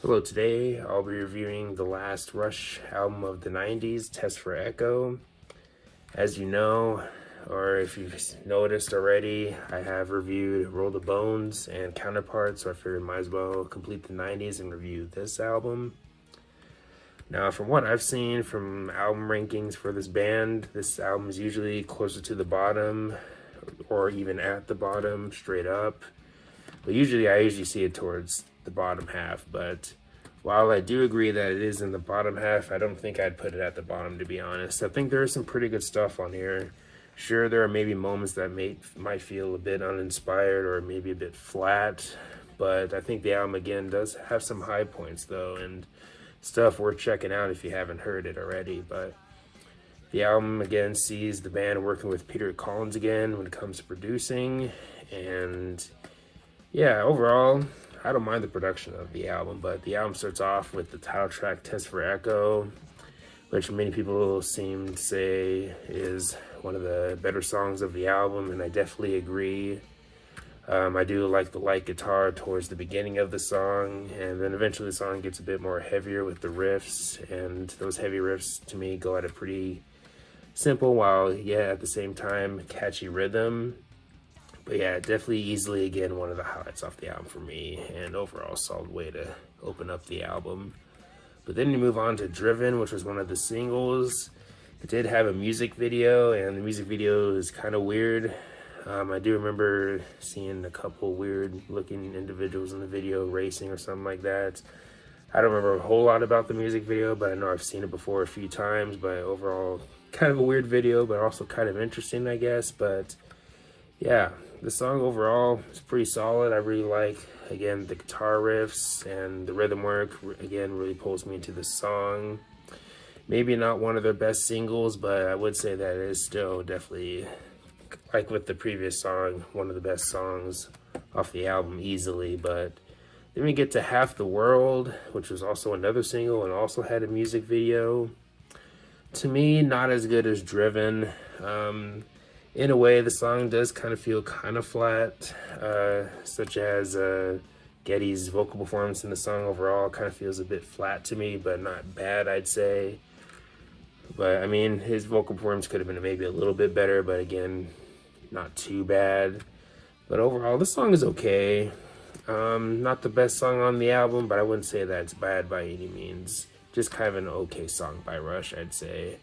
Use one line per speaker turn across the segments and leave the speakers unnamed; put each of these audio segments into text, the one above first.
Hello, today I'll be reviewing the last Rush album of the 90s, Test for Echo. As you know, or if you've noticed already, I have reviewed Roll the Bones and Counterparts, so I figured I might as well complete the 90s and review this album. Now, from what I've seen from album rankings for this band, this album is usually closer to the bottom or even at the bottom, straight up. But I usually see it towards the bottom half. But while I do agree that it is in the bottom half, I don't think I'd put it at the bottom, to be honest. I think there is some pretty good stuff on here. Sure, there are maybe moments that might feel a bit uninspired or maybe a bit flat, but I think the album again does have some high points though, and stuff worth checking out if you haven't heard it already. But the album again sees the band working with Peter Collins again when it comes to producing, and yeah, overall, I don't mind the production of the album, but the album starts off with the title track, Test for Echo, which many people seem to say is one of the better songs of the album, and I definitely agree. I do like the light guitar towards the beginning of the song, and then eventually the song gets a bit more heavier with the riffs, and those heavy riffs to me go at a pretty simple while, at the same time, catchy rhythm. But yeah, definitely easily, again, one of the highlights off the album for me, and overall solid way to open up the album. But then you move on to Driven, which was one of the singles. It did have a music video, and the music video is kind of weird. I do remember seeing a couple weird looking individuals in the video racing or something like that. I don't remember a whole lot about the music video, but I know I've seen it before a few times. But overall, kind of a weird video, but also kind of interesting, I guess. But yeah, the song overall is pretty solid. I really like, again, the guitar riffs and the rhythm work, again, really pulls me into the song. Maybe not one of their best singles, but I would say that it is still definitely, like with the previous song, one of the best songs off the album easily. But then we get to Half the World, which was also another single and also had a music video. To me, not as good as Driven. In a way, the song does kind of feel kind of flat, such as Geddy's vocal performance in the song overall kind of feels a bit flat to me, but not bad, I'd say. But I mean, his vocal performance could have been maybe a little bit better, but again, not too bad. But overall, the song is okay. Not the best song on the album, but I wouldn't say that it's bad by any means. Just kind of an okay song by Rush, I'd say.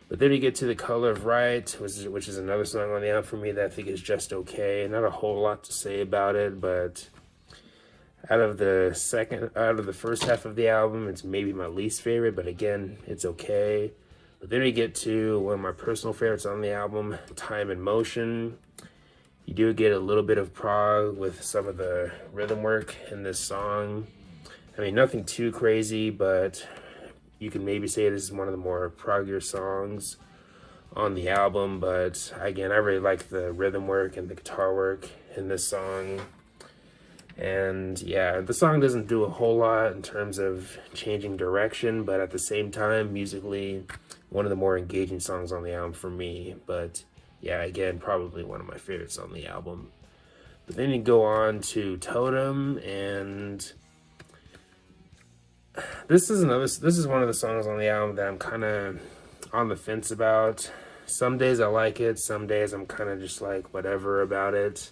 But then we get to The Color of Right, which is another song on the album for me that I think is just okay. Not a whole lot to say about it, but out of the first half of the album, it's maybe my least favorite, but again, it's okay. But then we get to one of my personal favorites on the album, Time in Motion. You do get a little bit of prog with some of the rhythm work in this song. I mean, nothing too crazy, but you can maybe say this is one of the more proggier songs on the album. But again, I really like the rhythm work and the guitar work in this song. And yeah, the song doesn't do a whole lot in terms of changing direction, but at the same time, musically, one of the more engaging songs on the album for me. But yeah, again, probably one of my favorites on the album. But then you go on to Totem, and this is one of the songs on the album that I'm kind of on the fence about. Some days I like it, some days I'm kind of just like whatever about it.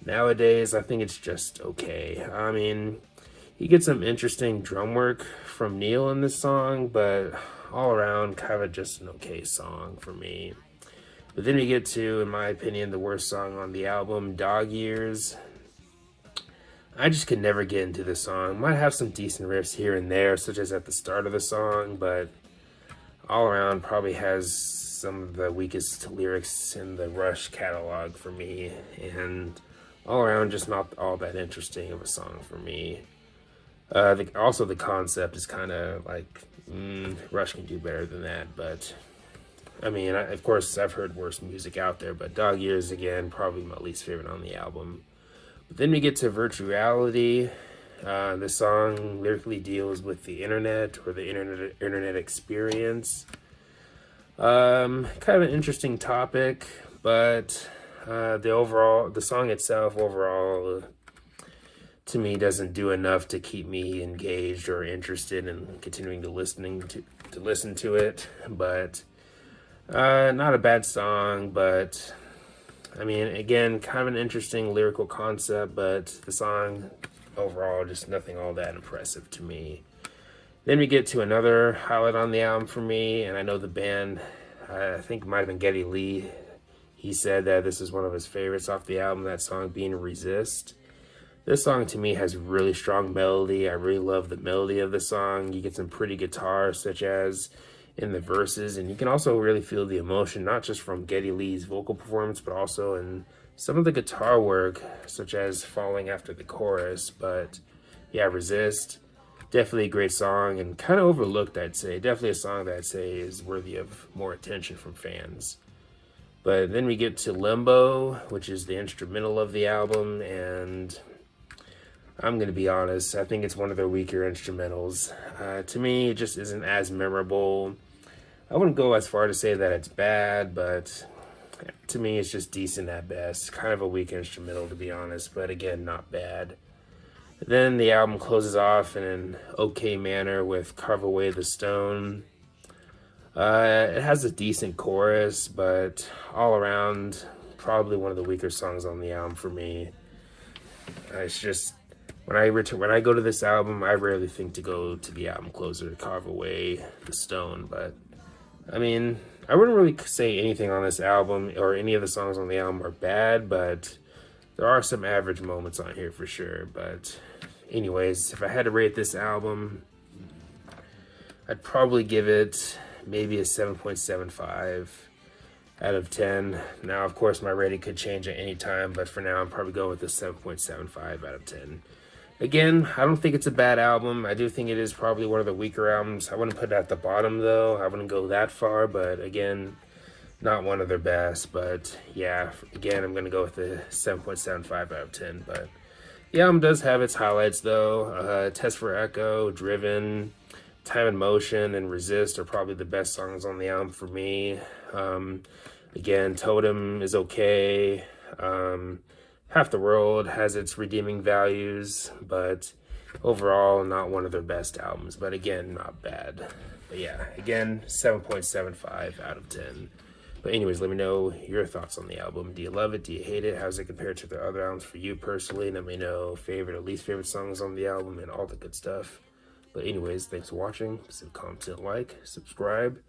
Nowadays, I think it's just okay. I mean, you get some interesting drum work from Neil in this song, but all around, kind of just an okay song for me. But then we get to, in my opinion, the worst song on the album, Dog Years. I just could never get into this song. Might have some decent riffs here and there, such as at the start of the song, but all around probably has some of the weakest lyrics in the Rush catalog for me, and all around just not all that interesting of a song for me. Also, the concept is kind of like, Rush can do better than that, but I mean, of course, I've heard worse music out there, but Dog Years, again, probably my least favorite on the album. But then we get to Virtuality. The song lyrically deals with the internet or the internet experience. Kind of an interesting topic, but the song itself overall to me doesn't do enough to keep me engaged or interested in continuing to listen to it. But not a bad song, but I mean, again, kind of an interesting lyrical concept, but the song overall just nothing all that impressive to me. Then we get to another highlight on the album for me, and I know the band, I think it might have been Geddy Lee. He said that this is one of his favorites off the album, that song being Resist. This song to me has really strong melody. I really love the melody of the song. You get some pretty guitar, such as in the verses, and you can also really feel the emotion, not just from Geddy Lee's vocal performance, but also in some of the guitar work, such as Falling after the chorus. But yeah, Resist, definitely a great song and kind of overlooked, I'd say. Definitely a song that I'd say is worthy of more attention from fans. But then we get to Limbo, which is the instrumental of the album, and I'm going to be honest, I think it's one of their weaker instrumentals. To me, it just isn't as memorable. I wouldn't go as far to say that it's bad, but to me, it's just decent at best. Kind of a weak instrumental, to be honest, but again, not bad. Then the album closes off in an okay manner with Carve Away the Stone. It has a decent chorus, but all around, probably one of the weaker songs on the album for me. It's just, when I go to this album, I rarely think to go to the album closer to Carve Away the Stone. But I mean, I wouldn't really say anything on this album or any of the songs on the album are bad, but there are some average moments on here for sure. But anyways, if I had to rate this album, I'd probably give it maybe a 7.75 out of 10. Now, of course, my rating could change at any time, but for now, I'm probably going with a 7.75 out of 10. Again, I don't think it's a bad album. I do think it is probably one of the weaker albums. I wouldn't put it at the bottom, though. I wouldn't go that far, but again, not one of their best. But yeah, again, I'm going to go with a 7.75 out of 10. But the album does have its highlights, though. Test for Echo, Driven, Time and Motion, and Resist are probably the best songs on the album for me. Again, Totem is okay. Half the World has its redeeming values, but overall, not one of their best albums. But again, not bad. But yeah, again, 7.75 out of 10. But anyways, let me know your thoughts on the album. Do you love it? Do you hate it? How's it compared to the other albums for you personally? Let me know favorite or least favorite songs on the album and all the good stuff. But anyways, thanks for watching. Comment, like, subscribe.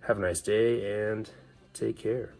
Have a nice day, and take care.